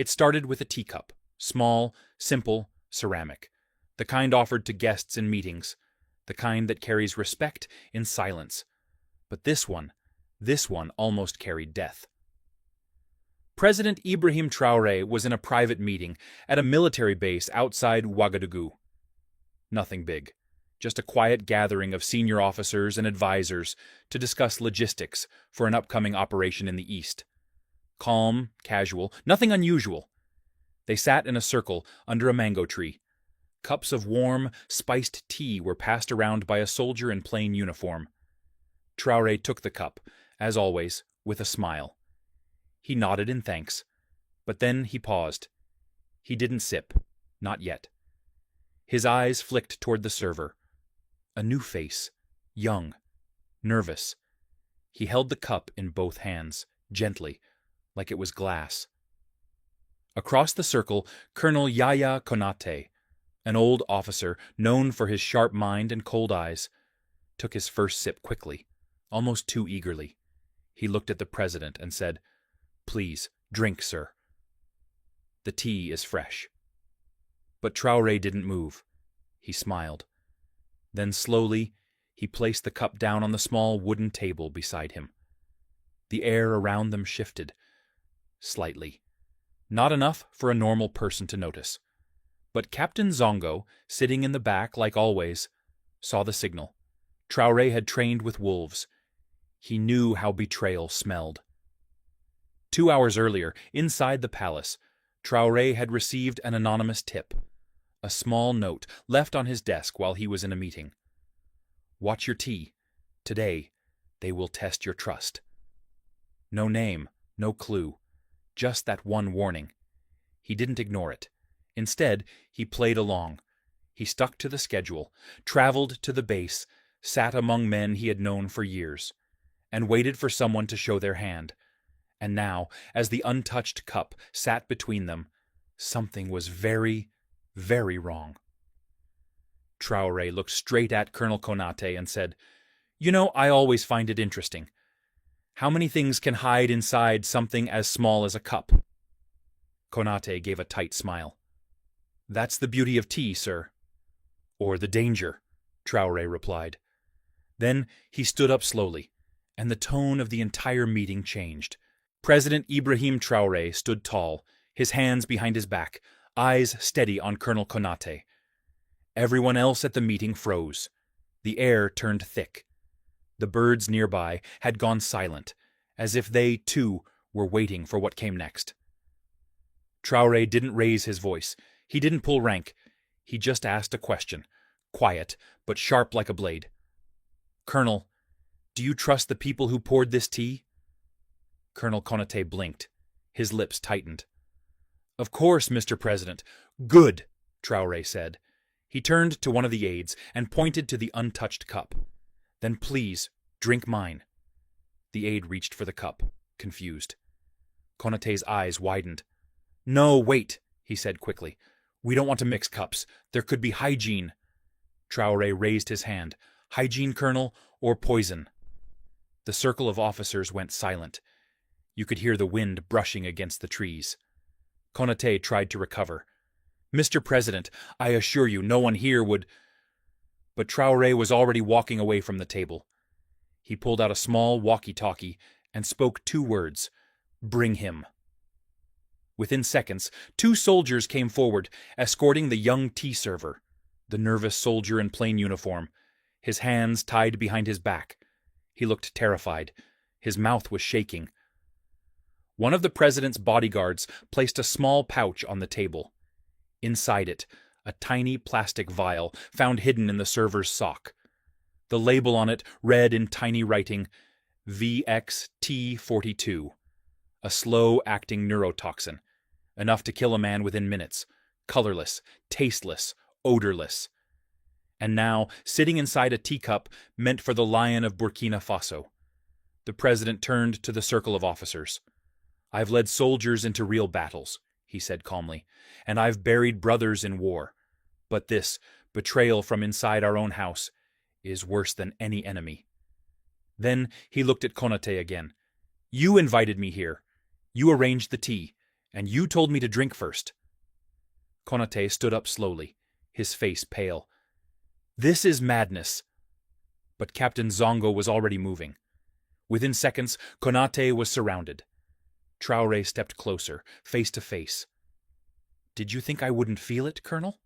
It started with a teacup, small, simple, ceramic, the kind offered to guests in meetings, the kind that carries respect in silence. But this one almost carried death. President Ibrahim Traoré was in a private meeting at a military base outside Ouagadougou. Nothing big, just a quiet gathering of senior officers and advisors to discuss logistics for an upcoming operation in the east. Calm, casual, nothing unusual. They sat in a circle under a mango tree. Cups of warm, spiced tea were passed around by a soldier in plain uniform. Traoré took the cup, as always, with a smile. He nodded in thanks, but then he paused. He didn't sip, not yet. His eyes flicked toward the server. A new face, young, nervous. He held the cup in both hands, gently, like it was glass. Across the circle, Colonel Yaya Konate, an old officer known for his sharp mind and cold eyes, took his first sip quickly, almost too eagerly. He looked at the president and said, "Please, drink, sir. The tea is fresh." But Traoré didn't move. He smiled. Then slowly, he placed the cup down on the small wooden table beside him. The air around them shifted, slightly. Not enough for a normal person to notice. But Captain Zongo, sitting in the back like always, saw the signal. Traoré had trained with wolves. He knew how betrayal smelled. 2 hours earlier, inside the palace, Traoré had received an anonymous tip, a small note left on his desk while he was in a meeting. "Watch your tea. Today, they will test your trust." No name, no clue, just that one warning. He didn't ignore it. Instead, he played along. He stuck to the schedule, traveled to the base, sat among men he had known for years, and waited for someone to show their hand. And now, as the untouched cup sat between them, something was very, very wrong. Traoré looked straight at Colonel Konate and said, "You know, I always find it interesting. How many things can hide inside something as small as a cup?" Konate gave a tight smile. "That's the beauty of tea, sir." "Or the danger," Traoré replied. Then he stood up slowly, and the tone of the entire meeting changed. President Ibrahim Traoré stood tall, his hands behind his back, eyes steady on Colonel Konate. Everyone else at the meeting froze. The air turned thick. The birds nearby had gone silent, as if they, too, were waiting for what came next. Traoré didn't raise his voice. He didn't pull rank. He just asked a question, quiet but sharp like a blade. "Colonel, do you trust the people who poured this tea?" Colonel Konate blinked. His lips tightened. "Of course, Mr. President." "Good," Traoré said. He turned to one of the aides and pointed to the untouched cup. "Then please, drink mine." The aide reached for the cup, confused. Konate's eyes widened. "No, wait," he said quickly. "We don't want to mix cups. There could be hygiene." Traoré raised his hand. "Hygiene, Colonel, or poison?" The circle of officers went silent. You could hear the wind brushing against the trees. Konate tried to recover. "Mr. President, I assure you no one here would—" But Traoré was already walking away from the table. He pulled out a small walkie-talkie and spoke 2 words, "Bring him." Within seconds, 2 soldiers came forward, escorting the young tea server, the nervous soldier in plain uniform, his hands tied behind his back. He looked terrified. His mouth was shaking. One of the president's bodyguards placed a small pouch on the table. Inside it, a tiny plastic vial found hidden in the server's sock. The label on it read in tiny writing, VXT42, a slow-acting neurotoxin, enough to kill a man within minutes, colorless, tasteless, odorless. And now, sitting inside a teacup meant for the lion of Burkina Faso. The president turned to the circle of officers. "I've led soldiers into real battles," he said calmly, "and I've buried brothers in war. But this, betrayal from inside our own house, is worse than any enemy." Then he looked at Konate again. "You invited me here. You arranged the tea. And you told me to drink first. Konate stood up slowly, his face pale. This is madness. But Captain Zongo was already moving. Within seconds, Konate was surrounded. Traoré stepped closer, face to face. Did you think I wouldn't feel it, Colonel?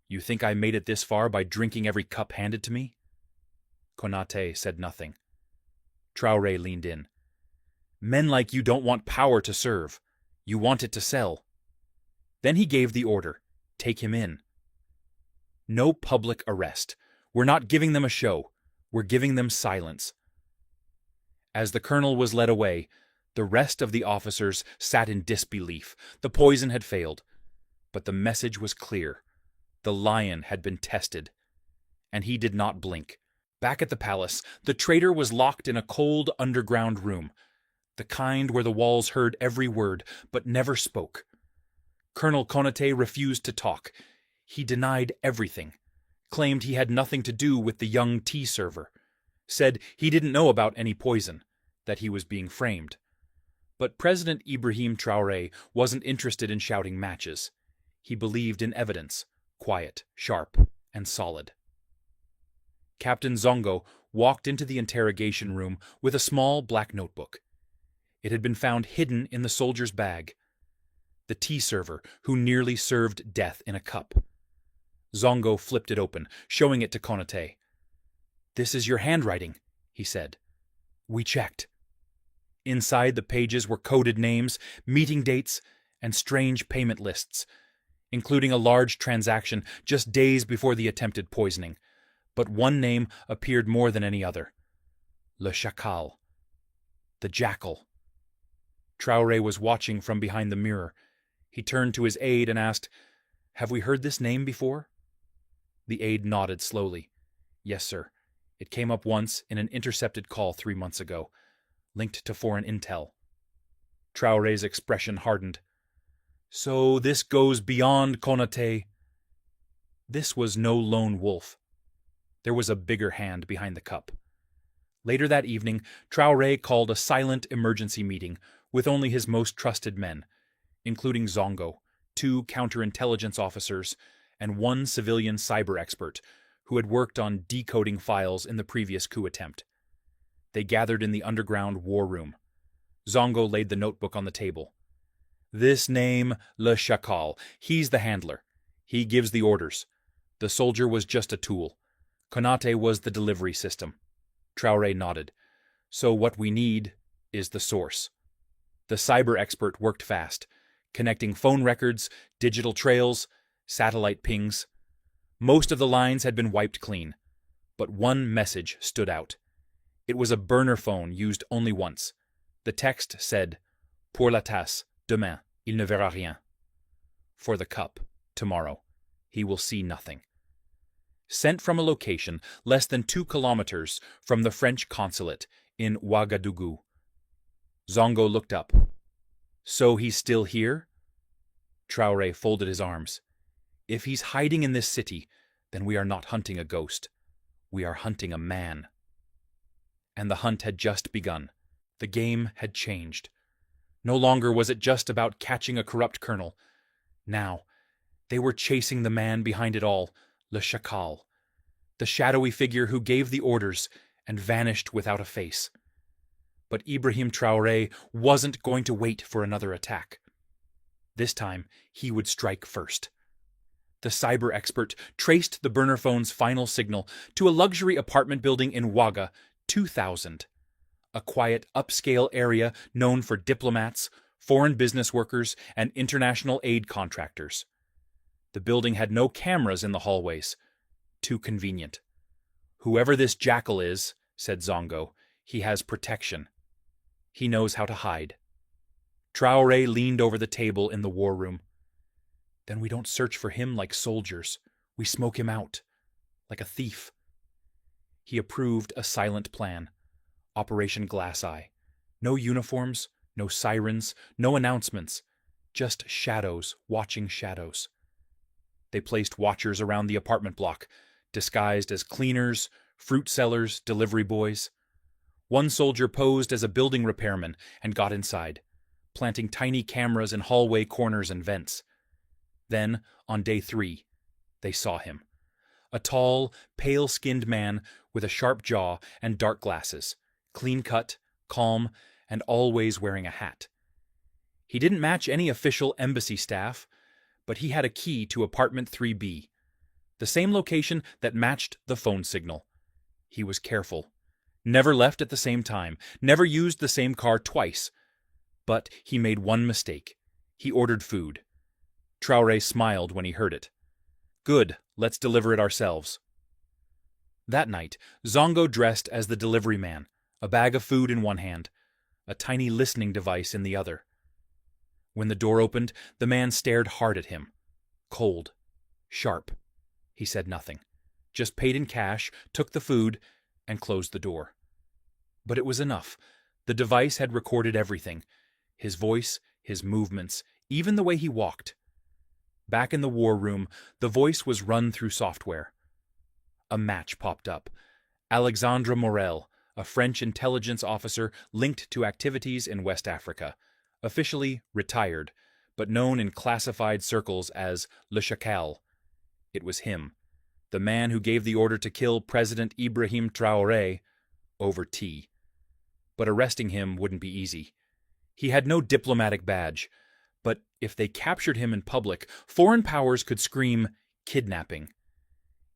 You think I made it this far by drinking every cup handed to me? Konate said nothing. Traoré leaned in. Men like you don't want power to serve. You want it to sell. Then he gave the order. Take him in. No public arrest. We're not giving them a show. We're giving them silence. As the colonel was led away, the rest of the officers sat in disbelief. The poison had failed. But the message was clear. The lion had been tested. And he did not blink. Back at the palace, the traitor was locked in a cold underground room, the kind where the walls heard every word, but never spoke. Colonel Konate refused to talk. He denied everything, claimed he had nothing to do with the young tea server, said he didn't know about any poison, that he was being framed. But President Ibrahim Traoré wasn't interested in shouting matches. He believed in evidence, quiet, sharp, and solid. Captain Zongo walked into the interrogation room with a small black notebook. It had been found hidden in the soldier's bag. The tea server who nearly served death in a cup. Zongo flipped it open, showing it to Konate. This is your handwriting, he said. We checked. Inside the pages were coded names, meeting dates, and strange payment lists, including a large transaction just days before the attempted poisoning. But one name appeared more than any other. Le Chacal. The Jackal. Traoré was watching from behind the mirror. He turned to his aide and asked, Have we heard this name before? The aide nodded slowly. Yes, sir. It came up once in an intercepted call 3 months ago, linked to foreign intel. Traoré's expression hardened. So this goes beyond Konate. This was no lone wolf. There was a bigger hand behind the cup. Later that evening, Traoré called a silent emergency meeting with only his most trusted men, including Zongo, 2 counterintelligence officers, and 1 civilian cyber expert who had worked on decoding files in the previous coup attempt. They gathered in the underground war room. Zongo laid the notebook on the table. This name, Le Chacal, he's the handler. He gives the orders. The soldier was just a tool. Konate was the delivery system. Traoré nodded. So what we need is the source. The cyber expert worked fast, connecting phone records, digital trails, satellite pings. Most of the lines had been wiped clean, but one message stood out. It was a burner phone used only once. The text said, Pour la tasse, demain, il ne verra rien. For the cup, tomorrow, he will see nothing. Sent from a location less than 2 kilometers from the French consulate in Ouagadougou. Zongo looked up. So he's still here? Traoré folded his arms. If he's hiding in this city, then we are not hunting a ghost. We are hunting a man. And the hunt had just begun. The game had changed. No longer was it just about catching a corrupt colonel. Now, they were chasing the man behind it all, Le Chacal, the shadowy figure who gave the orders and vanished without a face. But Ibrahim Traoré wasn't going to wait for another attack. This time, he would strike first. The cyber expert traced the burner phone's final signal to a luxury apartment building in Ouaga, 2000, a quiet, upscale area known for diplomats, foreign business workers, and international aid contractors. The building had no cameras in the hallways. Too convenient. Whoever this jackal is, said Zongo, he has protection. He knows how to hide. Traoré leaned over the table in the war room. Then we don't search for him like soldiers. We smoke him out, like a thief. He approved a silent plan. Operation Glass Eye. No uniforms, no sirens, no announcements. Just shadows watching shadows. They placed watchers around the apartment block, disguised as cleaners, fruit sellers, delivery boys. One soldier posed as a building repairman and got inside. planting tiny cameras in hallway corners and vents. Then, on day 3, they saw him. A tall, pale-skinned man with a sharp jaw and dark glasses, clean-cut, calm, and always wearing a hat. He didn't match any official embassy staff, but he had a key to apartment 3B, the same location that matched the phone signal. He was careful. Never left at the same time, never used the same car twice. But he made one mistake. He ordered food. Traoré smiled when he heard it. Good, let's deliver it ourselves. That night, Zongo dressed as the delivery man, a bag of food in one hand, a tiny listening device in the other. When the door opened, the man stared hard at him. Cold. Sharp. He said nothing. Just paid in cash, took the food, and closed the door. But it was enough. The device had recorded everything. His voice, his movements, even the way he walked. Back in the war room, the voice was run through software. A match popped up. Alexandre Morel, a French intelligence officer linked to activities in West Africa, officially retired, but known in classified circles as Le Chacal. It was him, the man who gave the order to kill President Ibrahim Traoré over tea. But arresting him wouldn't be easy. He had no diplomatic badge, but if they captured him in public, foreign powers could scream kidnapping.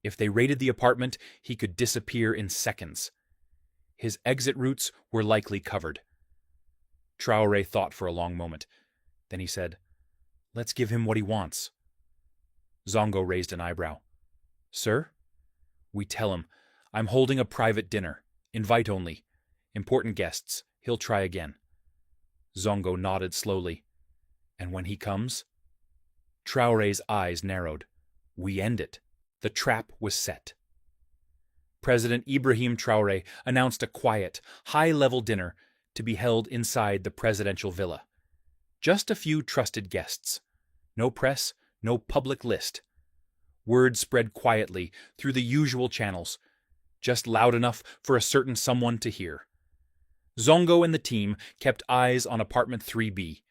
If they raided the apartment, he could disappear in seconds. His exit routes were likely covered. Traoré thought for a long moment. Then he said, "Let's give him what he wants." Zongo raised an eyebrow. "Sir?" "We tell him, I'm holding a private dinner. Invite only. Important guests. He'll try again." Zongo nodded slowly. "And when he comes?" Traoré's eyes narrowed. "We end it." The trap was set. President Ibrahim Traoré announced a quiet, high-level dinner to be held inside the presidential villa. Just a few trusted guests. No press, no public list. Word spread quietly through the usual channels, just loud enough for a certain someone to hear. Zongo and the team kept eyes on apartment 3B.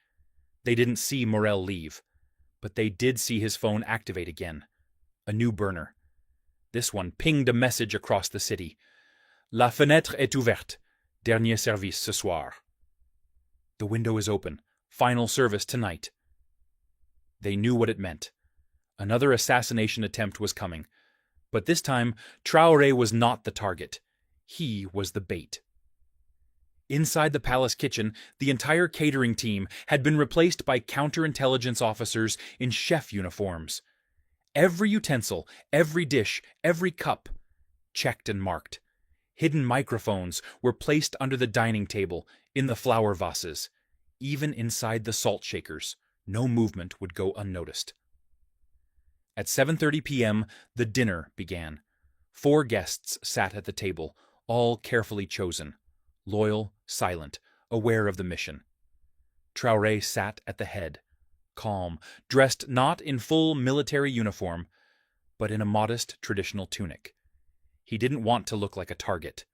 They didn't see Morel leave, but they did see his phone activate again. A new burner. This one pinged a message across the city. "La fenêtre est ouverte. Dernier service ce soir." The window is open. Final service tonight. They knew what it meant. Another assassination attempt was coming. But this time, Traoré was not the target. He was the bait. Inside the palace kitchen, the entire catering team had been replaced by counterintelligence officers in chef uniforms. Every utensil, every dish, every cup, checked and marked. Hidden microphones were placed under the dining table, in the flower vases. Even inside the salt shakers, no movement would go unnoticed. At 7:30 p.m., the dinner began. 4 guests sat at the table, all carefully chosen, loyal, silent, aware of the mission. Traoré sat at the head, calm, dressed not in full military uniform, but in a modest traditional tunic. He didn't want to look like a target.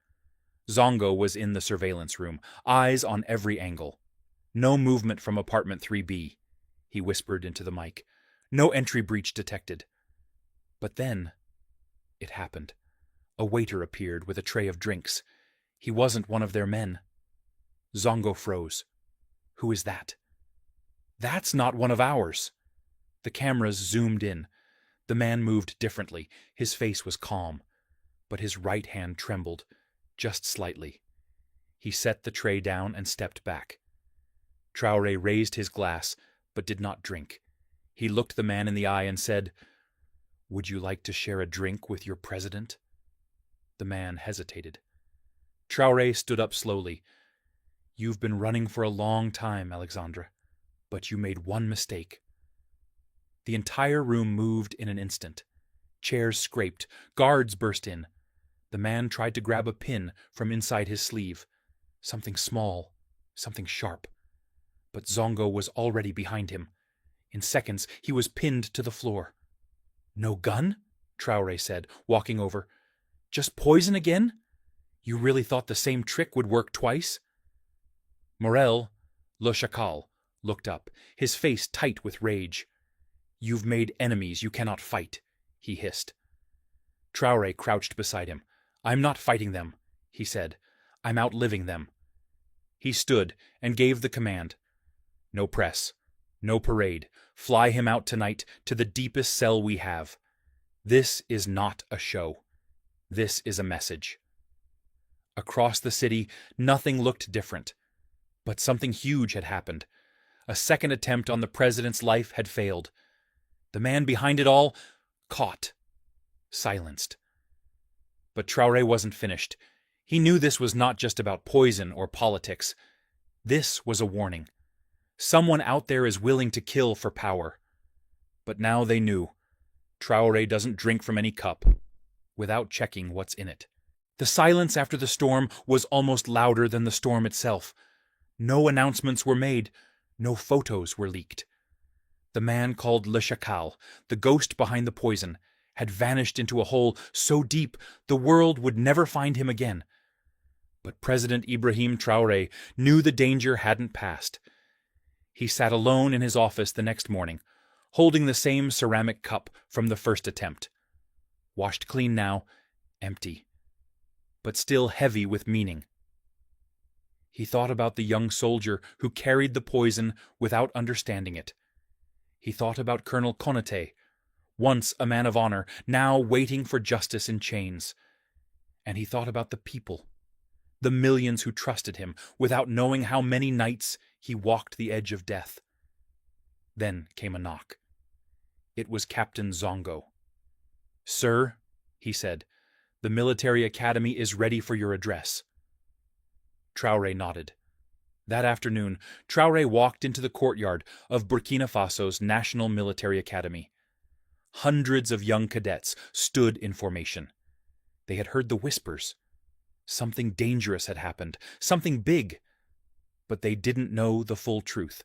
Zongo was in the surveillance room, eyes on every angle. "No movement from apartment 3B, he whispered into the mic. "No entry breach detected." But then, it happened. A waiter appeared with a tray of drinks. He wasn't one of their men. Zongo froze. "Who is that?" "That's not one of ours." The cameras zoomed in. The man moved differently. His face was calm, but his right hand trembled, just slightly. He set the tray down and stepped back. Traoré raised his glass, but did not drink. He looked the man in the eye and said, "Would you like to share a drink with your president?" The man hesitated. Traoré stood up slowly. "You've been running for a long time, Alexandre, but you made one mistake." The entire room moved in an instant. Chairs scraped. Guards burst in. The man tried to grab a pin from inside his sleeve. Something small, something sharp. But Zongo was already behind him. In seconds, he was pinned to the floor. "No gun?" Traoré said, walking over. "Just poison again? You really thought the same trick would work twice?" Morel, Le Chacal, looked up, his face tight with rage. "You've made enemies you cannot fight," he hissed. Traoré crouched beside him. "I'm not fighting them," he said. "I'm outliving them." He stood and gave the command. "No press. No parade. Fly him out tonight to the deepest cell we have. This is not a show. This is a message." Across the city, nothing looked different. But something huge had happened. A second attempt on the president's life had failed. The man behind it all, caught. Silenced. But Traoré wasn't finished. He knew this was not just about poison or politics. This was a warning. Someone out there is willing to kill for power. But now they knew. Traoré doesn't drink from any cup without checking what's in it. The silence after the storm was almost louder than the storm itself. No announcements were made. No photos were leaked. The man called Le Chacal, the ghost behind the poison, had vanished into a hole so deep the world would never find him again. But President Ibrahim Traoré knew the danger hadn't passed. He sat alone in his office the next morning, holding the same ceramic cup from the first attempt. Washed clean now, empty, but still heavy with meaning. He thought about the young soldier who carried the poison without understanding it. He thought about Colonel Konaté, once a man of honor, now waiting for justice in chains. And he thought about the people, the millions who trusted him without knowing how many nights he walked the edge of death. Then came a knock. It was Captain Zongo. "Sir," he said, "the military academy is ready for your address." Traoré nodded. That afternoon, Traoré walked into the courtyard of Burkina Faso's National Military Academy. Hundreds of young cadets stood in formation. They had heard the whispers. Something dangerous had happened, something big, but they didn't know the full truth.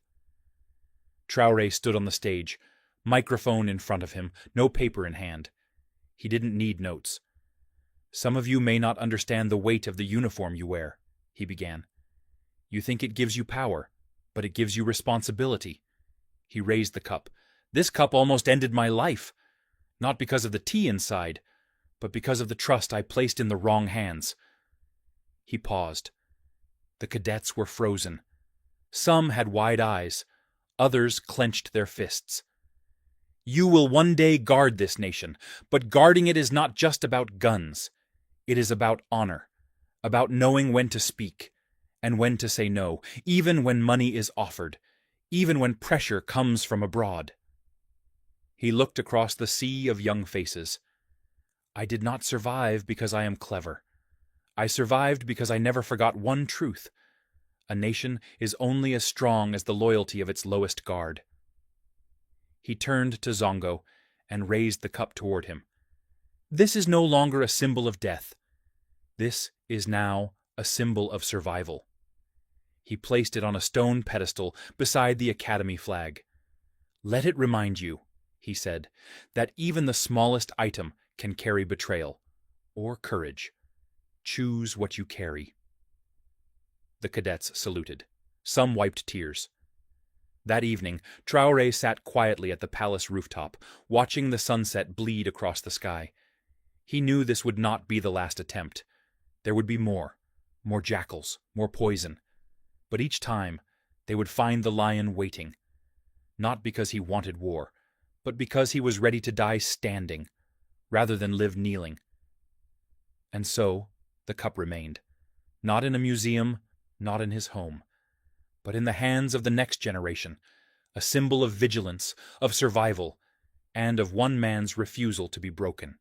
Traoré stood on the stage, microphone in front of him, no paper in hand. He didn't need notes. "Some of you may not understand the weight of the uniform you wear," he began. "You think it gives you power, but it gives you responsibility." He raised the cup. "This cup almost ended my life, not because of the tea inside, but because of the trust I placed in the wrong hands." He paused. The cadets were frozen. Some had wide eyes. Others clenched their fists. "You will one day guard this nation, but guarding it is not just about guns. It is about honor, about knowing when to speak and when to say no, even when money is offered, even when pressure comes from abroad." He looked across the sea of young faces. "I did not survive because I am clever. I survived because I never forgot one truth. A nation is only as strong as the loyalty of its lowest guard." He turned to Zongo and raised the cup toward him. "This is no longer a symbol of death. This is now a symbol of survival." He placed it on a stone pedestal beside the academy flag. "Let it remind you," he said, "that even the smallest item can carry betrayal or courage. Choose what you carry." The cadets saluted. Some wiped tears. That evening, Traoré sat quietly at the palace rooftop, watching the sunset bleed across the sky. He knew this would not be the last attempt. There would be more jackals, more poison. But each time, they would find the lion waiting, not because he wanted war, but because he was ready to die standing, rather than live kneeling. And so, the cup remained, not in a museum, not in his home, but in the hands of the next generation, a symbol of vigilance, of survival, and of one man's refusal to be broken.